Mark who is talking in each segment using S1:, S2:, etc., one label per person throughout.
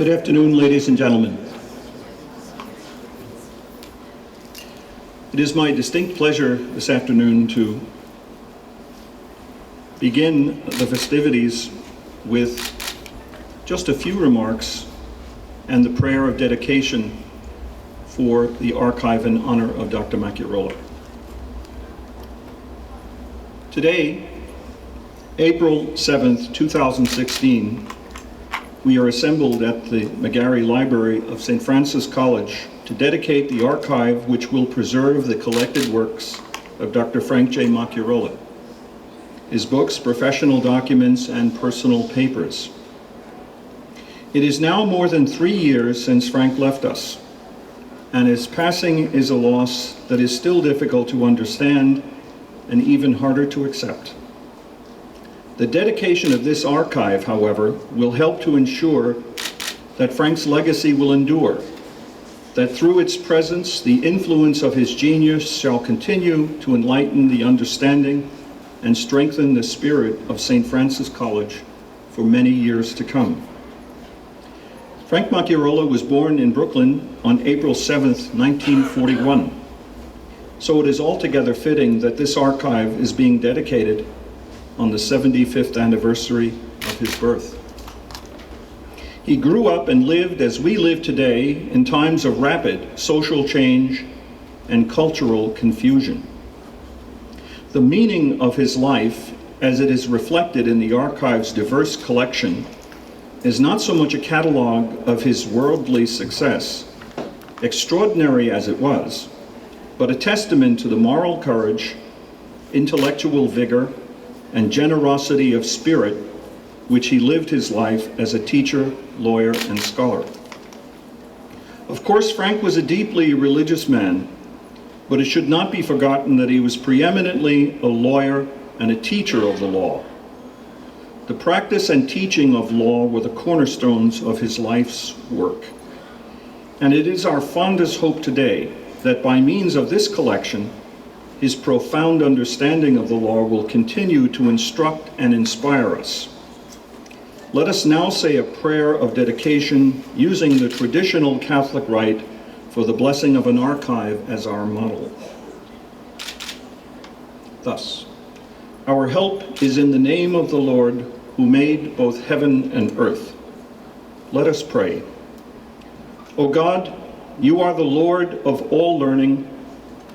S1: Good afternoon, ladies and gentlemen. It is my distinct pleasure this afternoon to begin the festivities with just a few remarks and the prayer of dedication for the archive in honor of Dr. Macchiarola. Today, April 7th, 2016, we are assembled at the McGarry Library of St. Francis College to dedicate the archive which will preserve the collected works of Dr. Frank J. Macchiarola, his books, professional documents, and personal papers. It is now more than 3 years since Frank left us, and his passing is a loss that is still difficult to understand and even harder to accept. The dedication of this archive, however, will help to ensure that Frank's legacy will endure, that through its presence, the influence of his genius shall continue to enlighten the understanding and strengthen the spirit of St. Francis College for many years to come. Frank Macchiarola was born in Brooklyn on April 7th, 1941. So it is altogether fitting that this archive is being dedicated on the 75th anniversary of his birth. He grew up and lived as we live today in times of rapid social change and cultural confusion. The meaning of his life, as it is reflected in the archive's diverse collection, is not so much a catalog of his worldly success, extraordinary as it was, but a testament to the moral courage, intellectual vigor, and generosity of spirit which he lived his life as a teacher, lawyer, and scholar. Of course, Frank was a deeply religious man, but it should not be forgotten that he was preeminently a lawyer and a teacher of the law. The practice and teaching of law were the cornerstones of his life's work. And it is our fondest hope today that by means of this collection, his profound understanding of the law will continue to instruct and inspire us. Let us now say a prayer of dedication using the traditional Catholic rite for the blessing of an archive as our model. Thus, our help is in the name of the Lord who made both heaven and earth. Let us pray. O God, you are the Lord of all learning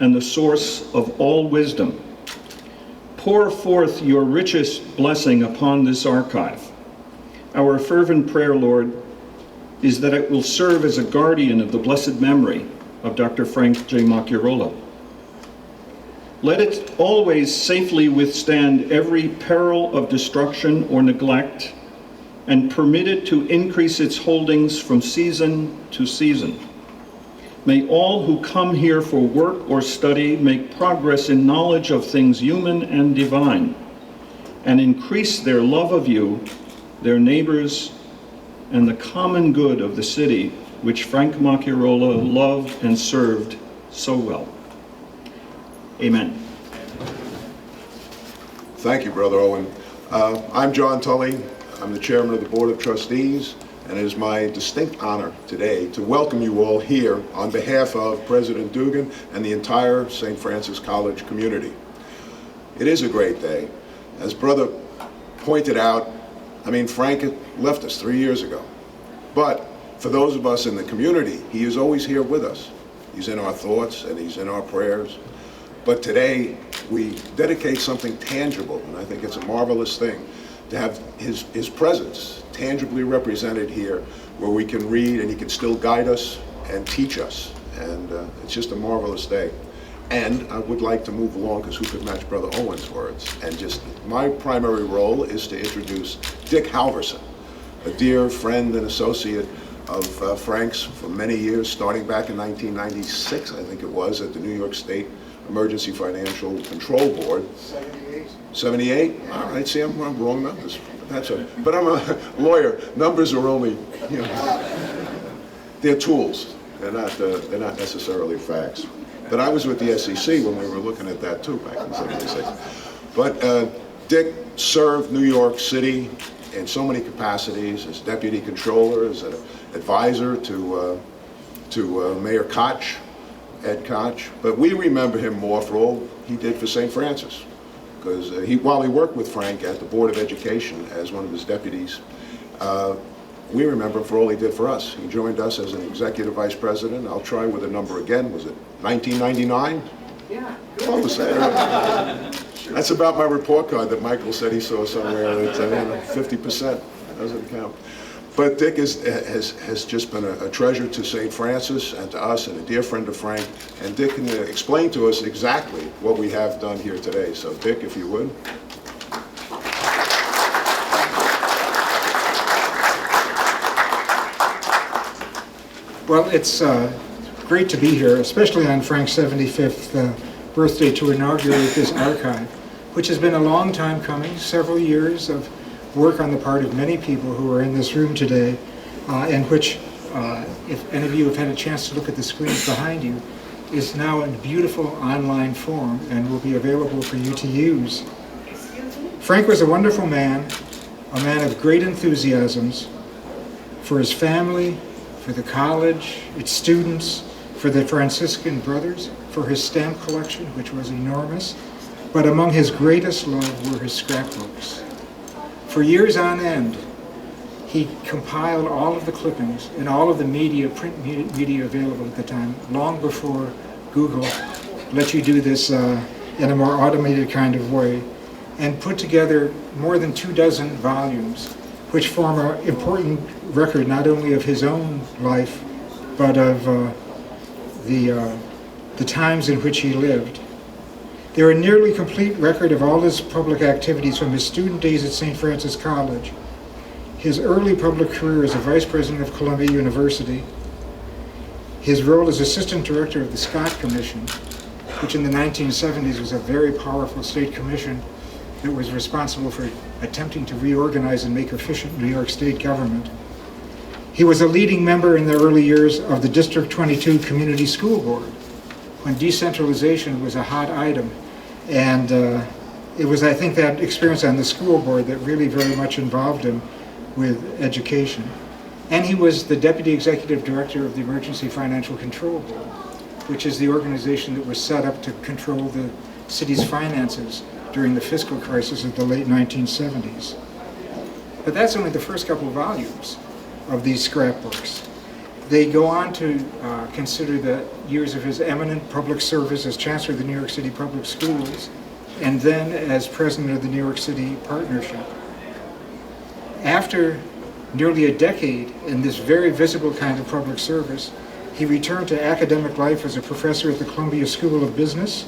S1: and the source of all wisdom. Pour forth your richest blessing upon this archive. Our fervent prayer, Lord, is that it will serve as a guardian of the blessed memory of Dr. Frank J. Macchiarola. Let it always safely withstand every peril of destruction or neglect, and permit it to increase its holdings from season to season. May all who come here for work or study make progress in knowledge of things human and divine, and increase their love of you, their neighbors, and the common good of the city which Frank Macchiarola loved and served so well. Amen.
S2: Thank you, Brother Owen. I'm John Tully. I'm the chairman of the Board of Trustees, and it is my distinct honor today to welcome you all here on behalf of President Dugan and the entire St. Francis College community. It is a great day. As Brother pointed out, Frank had left us 3 years ago. But for those of us in the community, he is always here with us. He's in our thoughts and he's in our prayers. But today, we dedicate something tangible, and I think it's a marvelous thing to have his presence tangibly represented here, where we can read and he can still guide us and teach us. And it's just a marvelous day. And I would like to move along, because who could match Brother Owen's words? And just my primary role is to introduce Dick Halverson, a dear friend and associate of Frank's for many years, starting back in 1996, I think it was, at the New York State Emergency Financial Control Board.
S3: 78.
S2: 78? All right, see, I'm wrong numbers. But I'm a lawyer. Numbers are only, they're tools. They're not necessarily facts. But I was with the SEC when we were looking at that too back in '76. But Dick served New York City in so many capacities, as Deputy Controller, as an advisor to Mayor Koch, Ed Koch. But we remember him more for all he did for St. Francis. Because while he worked with Frank at the Board of Education as one of his deputies, we remember him for all he did for us. He joined us as an executive vice president. I'll try with a number again. Was it 1999?
S3: Yeah.
S2: Close. That's about my report card that Michael said he saw somewhere. It's 50%. Doesn't count. But Dick has just been a treasure to St. Francis and to us, and a dear friend of Frank. And Dick can explain to us exactly what we have done here today. So Dick, if you would.
S4: Well, it's great to be here, especially on Frank's 75th birthday, to inaugurate this archive, which has been a long time coming, several years of work on the part of many people who are in this room today, and which, if any of you have had a chance to look at the screens behind you, is now in beautiful online form and will be available for you to use. Frank was a wonderful man, a man of great enthusiasms for his family, for the college, its students, for the Franciscan brothers, for his stamp collection, which was enormous. But among his greatest love were his scrapbooks. For years on end, he compiled all of the clippings and all of the media, print media available at the time, long before Google let you do this in a more automated kind of way, and put together more than 24 volumes, which form an important record not only of his own life, but of the times in which he lived. They're a nearly complete record of all his public activities from his student days at St. Francis College, his early public career as a vice president of Columbia University, his role as assistant director of the Scott Commission, which in the 1970s was a very powerful state commission that was responsible for attempting to reorganize and make efficient New York State government. He was a leading member in the early years of the District 22 Community School Board, when decentralization was a hot item. And it was, I think, that experience on the school board that really very much involved him with education. And he was the Deputy Executive Director of the Emergency Financial Control Board, which is the organization that was set up to control the city's finances during the fiscal crisis of the late 1970s. But that's only the first couple of volumes of these scrapbooks. They go on to consider the years of his eminent public service as Chancellor of the New York City Public Schools, and then as President of the New York City Partnership. After nearly a decade in this very visible kind of public service, he returned to academic life as a professor at the Columbia School of Business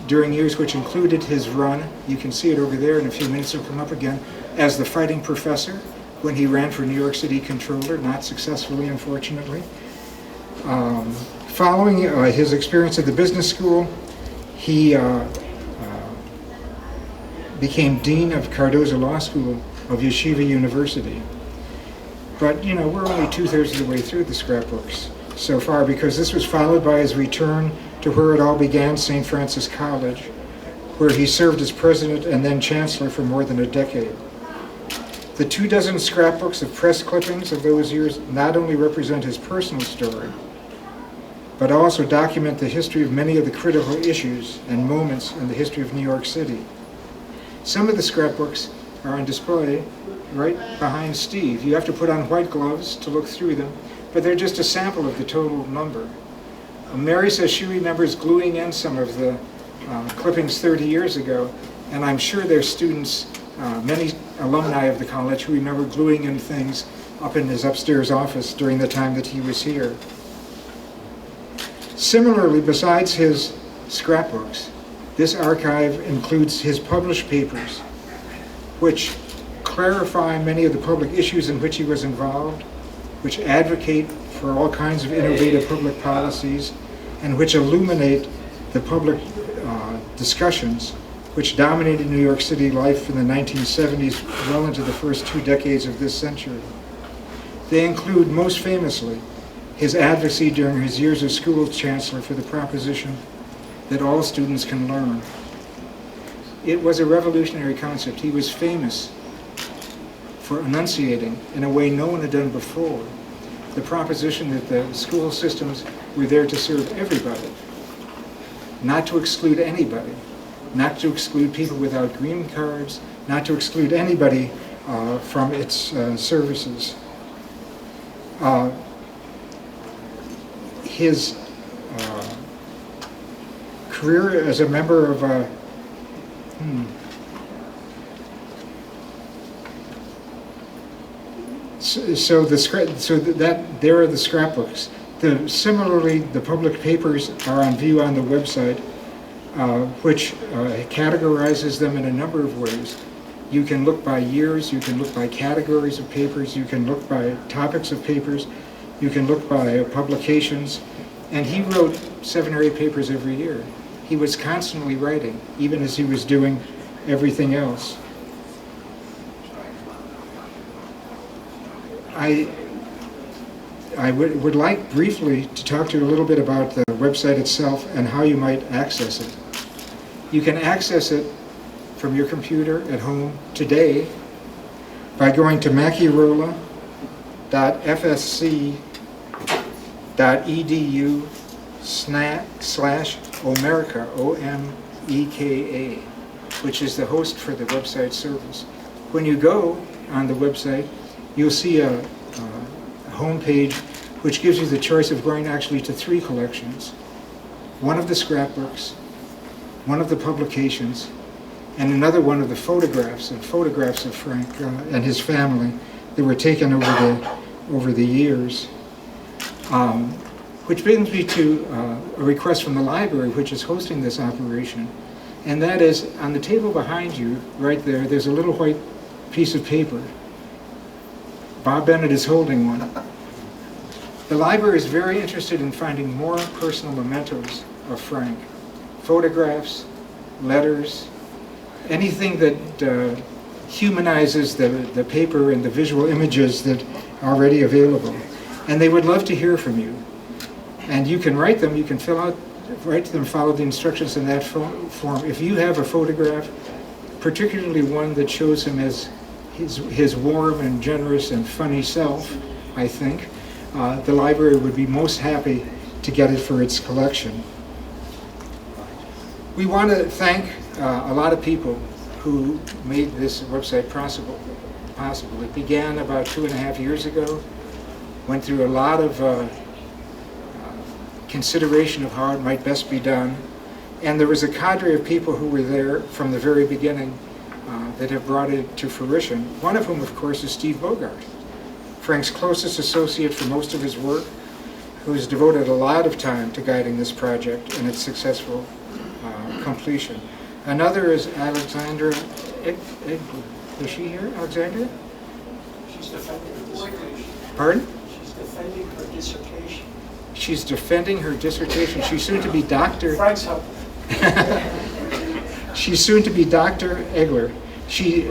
S4: during years which included his run, you can see it over there in a few minutes, it'll come up again, as the fighting professor when he ran for New York City Controller, not successfully, unfortunately. Following his experience at the business school, he became Dean of Cardozo Law School of Yeshiva University. But, you know, we're only 2/3 of the way through the scrapbooks so far, because this was followed by his return to where it all began, St. Francis College, where he served as president and then chancellor for more than a decade. The 24 scrapbooks of press clippings of those years not only represent his personal story, but also document the history of many of the critical issues and moments in the history of New York City. Some of the scrapbooks are on display right behind Steve. You have to put on white gloves to look through them, but they're just a sample of the total number. Mary says she remembers gluing in some of the clippings 30 years ago, and I'm sure there's students, many alumni of the college, who remember gluing in things up in his upstairs office during the time that he was here. Similarly, besides his scrapbooks, this archive includes his published papers, which clarify many of the public issues in which he was involved, which advocate for all kinds of innovative public policies, and which illuminate the public discussions which dominated New York City life in the 1970s well into the first 2 decades of this century. They include, most famously, his advocacy during his years as school chancellor for the proposition that all students can learn. It was a revolutionary concept. He was famous for enunciating in a way no one had done before the proposition that the school systems were there to serve everybody, not to exclude anybody, not to exclude people without green cards, not to exclude anybody from its services. His career as a member of so that there are the scrapbooks. Similarly, the public papers are on view on the website, which categorizes them in a number of ways. You can look by years, you can look by categories of papers, you can look by topics of papers, you can look by publications, and he wrote 7 or 8 papers every year. He was constantly writing, even as he was doing everything else. I would like briefly to talk to you a little bit about the website itself and how you might access it. You can access it from your computer at home today by going to macchiarola.fsc.edu/Omerica, O-M-E-K-A, which is the host for the website service. When you go on the website, you'll see a home page which gives you the choice of going actually to 3 collections. One of the scrapbooks, one of the publications, and another one of the photographs of Frank and his family that were taken over the years. Which brings me to a request from the library, which is hosting this operation, and that is on the table behind you, right there, there's a little white piece of paper. Bob Bennett is holding one. The library is very interested in finding more personal mementos of Frank. Photographs, letters, anything that humanizes the paper and the visual images that are already available. And they would love to hear from you. And you can write them, you can write to them, follow the instructions in that form. If you have a photograph, particularly one that shows him as his warm and generous and funny self, I think, the library would be most happy to get it for its collection. We want to thank a lot of people who made this website possible. It began about 2.5 years ago, went through a lot of consideration of how it might best be done, and there was a cadre of people who were there from the very beginning that have brought it to fruition. One of whom, of course, is Steve Bogart, Frank's closest associate for most of his work, who has devoted a lot of time to guiding this project and its successful completion. Another is Alexandra. Is she here, Alexandra?
S3: She's defending her dissertation.
S4: Pardon?
S3: She's defending her dissertation.
S4: She's defending her dissertation. She's soon to be Dr.
S3: Frank's helping.
S4: She's soon to be Dr. Egler. She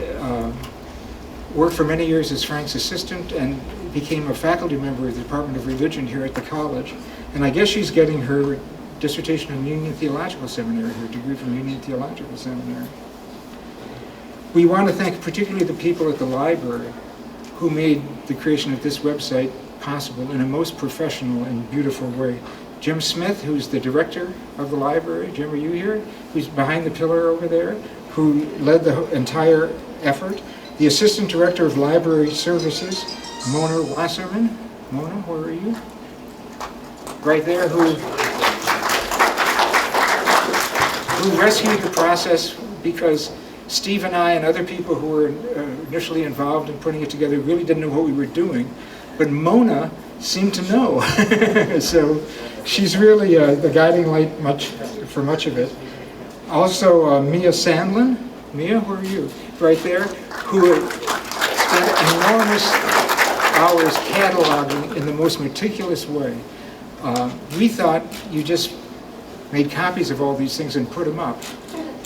S4: worked for many years as Frank's assistant and became a faculty member of the Department of Religion here at the college. And I guess she's getting her dissertation in Union Theological Seminary, her degree from Union Theological Seminary. We want to thank particularly the people at the library who made the creation of this website possible in a most professional and beautiful way. Jim Smith, who's the director of the library. Jim, are you here? Who's behind the pillar over there, who led the entire effort. The assistant director of library services, Mona Wasserman. Mona, where are you? Right there, who rescued the process because Steve and I and other people who were initially involved in putting it together really didn't know what we were doing. But Mona seemed to know. So she's really the guiding light for much of it. Also, Mia Sandlin. Mia, where are you? Right there, who spent enormous hours cataloging in the most meticulous way. We thought you just made copies of all these things and put them up.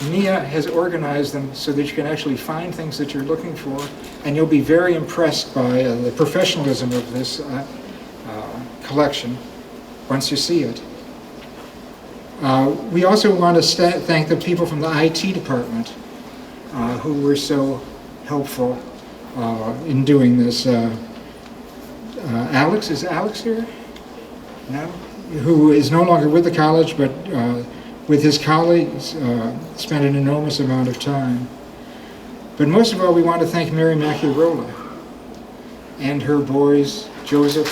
S4: Mia has organized them so that you can actually find things that you're looking for, and you'll be very impressed by the professionalism of this collection once you see it. We also want to thank the people from the IT department who were so helpful in doing this. Alex, is Alex here? No? Who is no longer with the college, but with his colleagues, spent an enormous amount of time. But most of all, we want to thank Mary Macchiarola and her boys, Joseph,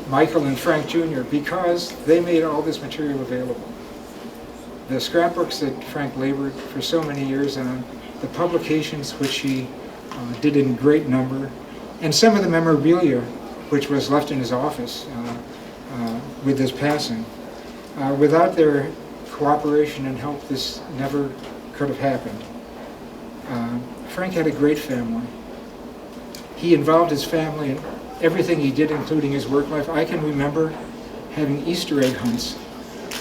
S4: Michael, and Frank Jr., because they made all this material available. The scrapbooks that Frank labored for so many years on, the publications which he did in great number, and some of the memorabilia which was left in his office with his passing. Without their cooperation and help, this never could have happened. Frank had a great family. He involved his family in everything he did, including his work life. I can remember having Easter egg hunts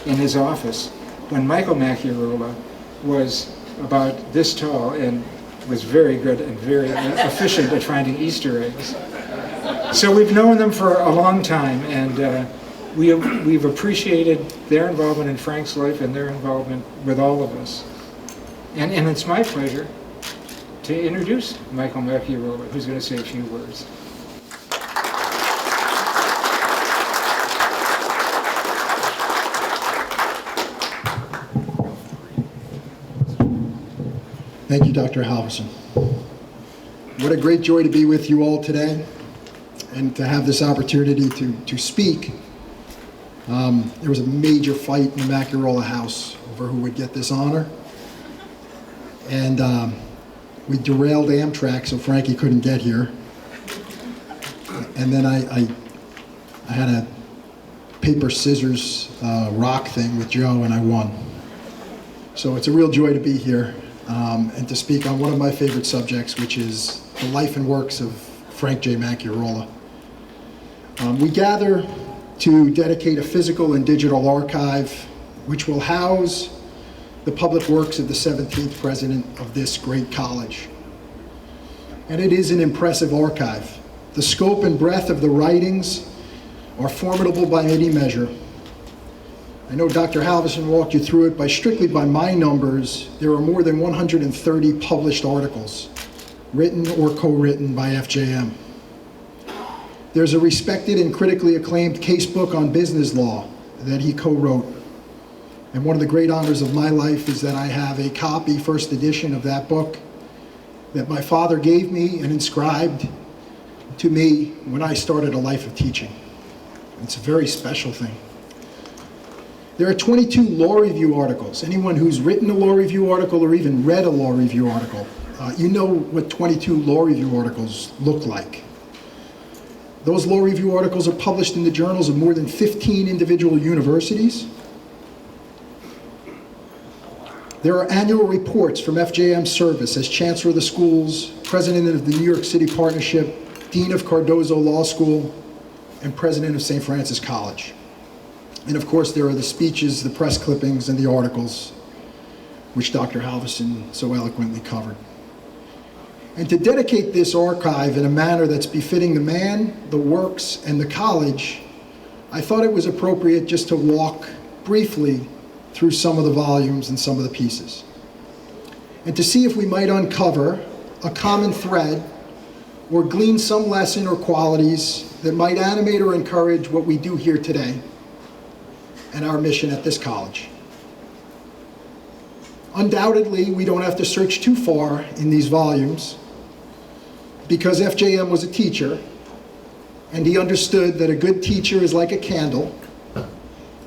S4: in his office when Michael Macchiarola was about this tall and was very good and very efficient at finding Easter eggs. So we've known them for a long time, and we've appreciated their involvement in Frank's life and their involvement with all of us. And it's my pleasure to introduce Michael Macchiarola, who's going to say a few words.
S5: Thank you, Dr. Halverson. What a great joy to be with you all today and to have this opportunity to speak. There was a major fight in the Macchiarola house over who would get this honor. And we derailed Amtrak so Frankie couldn't get here. And then I had a paper, scissors, rock thing with Joe, and I won. So it's a real joy to be here. And to speak on one of my favorite subjects, which is the life and works of Frank J. Macchiarola. We gather to dedicate a physical and digital archive which will house the public works of the 17th president of this great college. And it is an impressive archive. The scope and breadth of the writings are formidable by any measure. I know Dr. Halverson walked you through it. Strictly by my numbers, there are more than 130 published articles, written or co-written by FJM. There's a respected and critically acclaimed casebook on business law that he co-wrote. And one of the great honors of my life is that I have a copy, first edition of that book, that my father gave me and inscribed to me when I started a life of teaching. It's a very special thing. There are 22 law review articles. Anyone who's written a law review article or even read a law review article, you know what 22 law review articles look like. Those law review articles are published in the journals of more than 15 individual universities. There are annual reports from FJM's service as Chancellor of the schools, President of the New York City Partnership, Dean of Cardozo Law School, and President of St. Francis College. And of course, there are the speeches, the press clippings, and the articles, which Dr. Halverson so eloquently covered. And to dedicate this archive in a manner that's befitting the man, the works, and the college, I thought it was appropriate just to walk briefly through some of the volumes and some of the pieces, and to see if we might uncover a common thread or glean some lesson or qualities that might animate or encourage what we do here today and our mission at this college. Undoubtedly, we don't have to search too far in these volumes because FJM was a teacher and he understood that a good teacher is like a candle.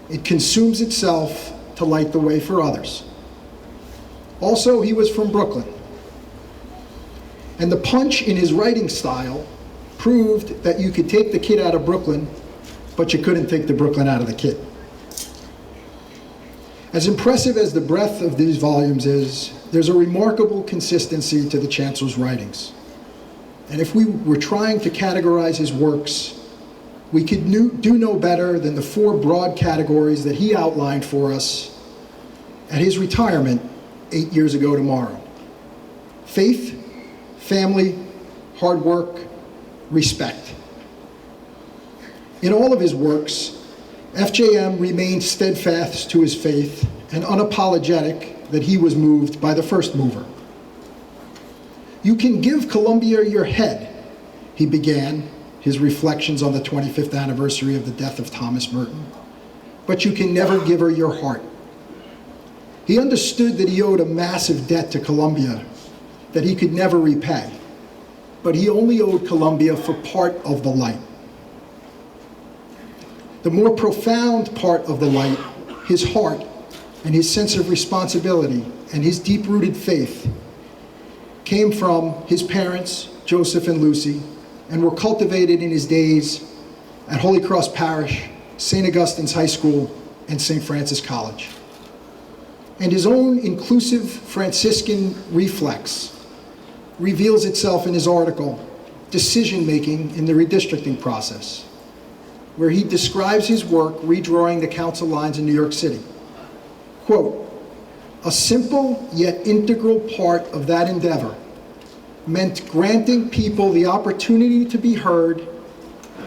S5: It consumes itself to light the way for others. Also, he was from Brooklyn. And the punch in his writing style proved that you could take the kid out of Brooklyn, but you couldn't take the Brooklyn out of the kid. As impressive as the breadth of these volumes is, there's a remarkable consistency to the Chancellor's writings. And if we were trying to categorize his works, we could do no better than the 4 broad categories that he outlined for us at his retirement 8 years ago tomorrow. Faith, family, hard work, respect. In all of his works, FJM remained steadfast to his faith and unapologetic that he was moved by the first mover. "You can give Columbia your head," he began his reflections on the 25th anniversary of the death of Thomas Merton, "but you can never give her your heart." He understood that he owed a massive debt to Columbia that he could never repay, but he only owed Columbia for part of the light. The more profound part of the light, his heart and his sense of responsibility and his deep-rooted faith, came from his parents, Joseph and Lucy, and were cultivated in his days at Holy Cross Parish, St. Augustine's High School, and St. Francis College. And his own inclusive Franciscan reflex reveals itself in his article, Decision-Making in the Redistricting Process, where he describes his work redrawing the council lines in New York City. Quote, "A simple yet integral part of that endeavor meant granting people the opportunity to be heard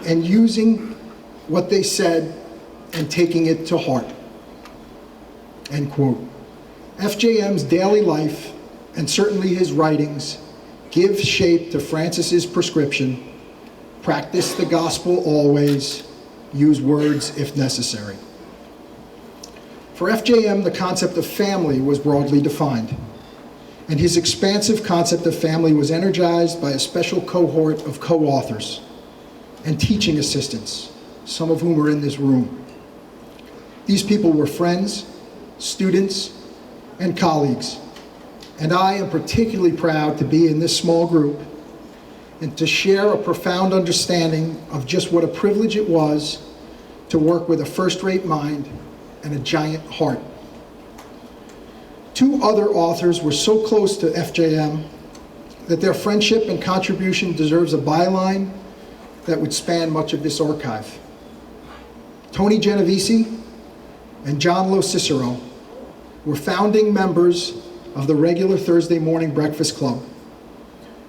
S5: and using what they said and taking it to heart." End quote. FJM's daily life, and certainly his writings, give shape to Francis's prescription: practice the gospel always, use words if necessary. For FJM, the concept of family was broadly defined, and his expansive concept of family was energized by a special cohort of co-authors and teaching assistants, some of whom are in this room. These people were friends, students, and colleagues, and I am particularly proud to be in this small group and to share a profound understanding of just what a privilege it was to work with a first-rate mind and a giant heart. Two other authors were so close to FJM that their friendship and contribution deserves a byline that would span much of this archive. Tony Genovese and John Lo Cicero were founding members of the regular Thursday morning breakfast club,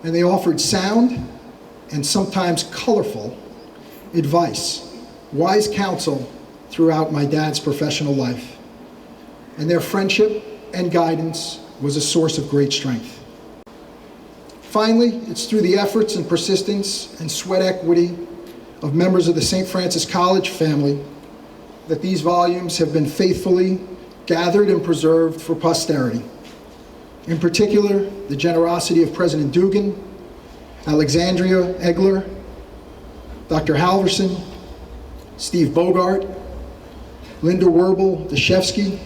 S5: and they offered sound and sometimes colorful advice, wise counsel throughout my dad's professional life. And their friendship and guidance was a source of great strength. Finally, it's through the efforts and persistence and sweat equity of members of the St. Francis College family that these volumes have been faithfully gathered and preserved for posterity. In particular, the generosity of President Dugan, Alexandria Egler, Dr. Halverson, Steve Bogart, Linda Werbel Deshevsky,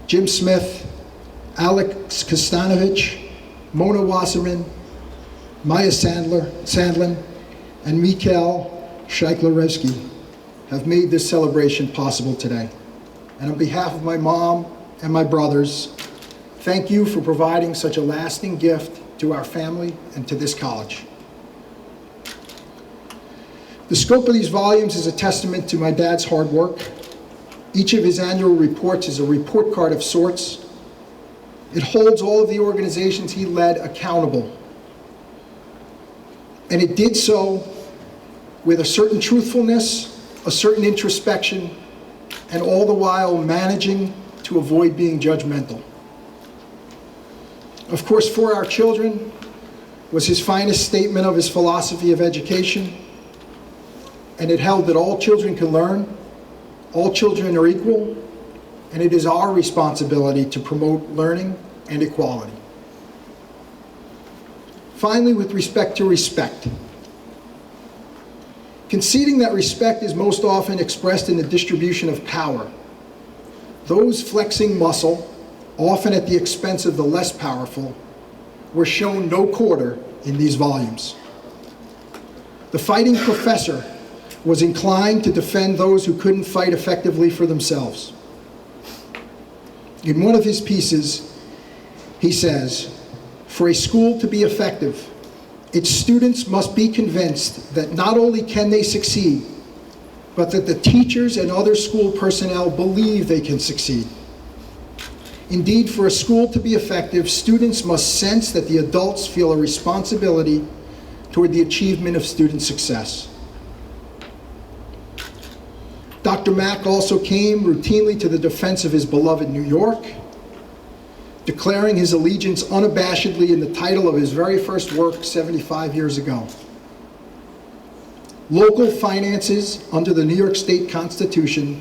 S5: Jim Smith, Alex Kostanovich, Mona Wasserman, Maya Sandlin, and Mikhail Shaiklarevsky have made this celebration possible today. And on behalf of my mom and my brothers, thank you for providing such a lasting gift to our family and to this college. The scope of these volumes is a testament to my dad's hard work. Each of his annual reports is a report card of sorts. It holds all of the organizations he led accountable. And it did so with a certain truthfulness, a certain introspection, and all the while managing to avoid being judgmental. Of course, For Our Children was his finest statement of his philosophy of education, and it held that all children can learn, all children are equal, and it is our responsibility to promote learning and equality. Finally, with respect to respect. Conceding that respect is most often expressed in the distribution of power. Those flexing muscle, often at the expense of the less powerful, were shown no quarter in these volumes. The fighting professor was inclined to defend those who couldn't fight effectively for themselves. In one of his pieces, he says, "For a school to be effective, its students must be convinced that not only can they succeed, but that the teachers and other school personnel believe they can succeed. Indeed, for a school to be effective, students must sense that the adults feel a responsibility toward the achievement of student success." Dr. Mack also came routinely to the defense of his beloved New York, declaring his allegiance unabashedly in the title of his very first work 75 years ago. Local finances under the New York State Constitution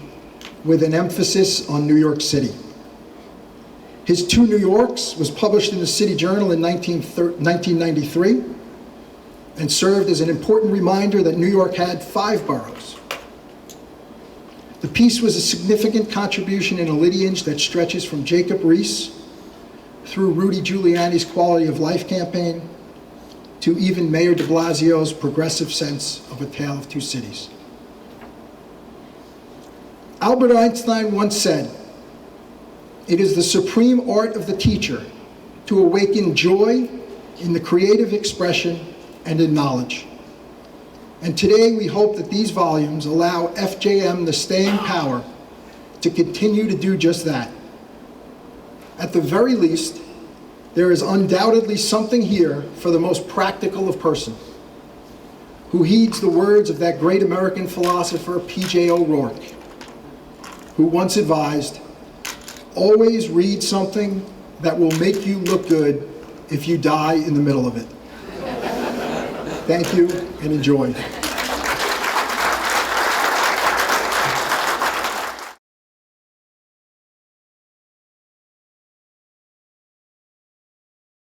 S5: with an emphasis on New York City. His Two New Yorks was published in the City Journal in 1993 and served as an important reminder that New York had 5 boroughs. The piece was a significant contribution in a lineage that stretches from Jacob Riis through Rudy Giuliani's Quality of Life campaign to even Mayor de Blasio's progressive sense of a tale of two cities. Albert Einstein once said, "It is the supreme art of the teacher to awaken joy in the creative expression and in knowledge." And today we hope that these volumes allow FJM the staying power to continue to do just that. At the very least, there is undoubtedly something here for the most practical of persons, who heeds the words of that great American philosopher P.J. O'Rourke, who once advised, "Always read something that will make you look good if you die in the middle of it." Thank you and enjoy.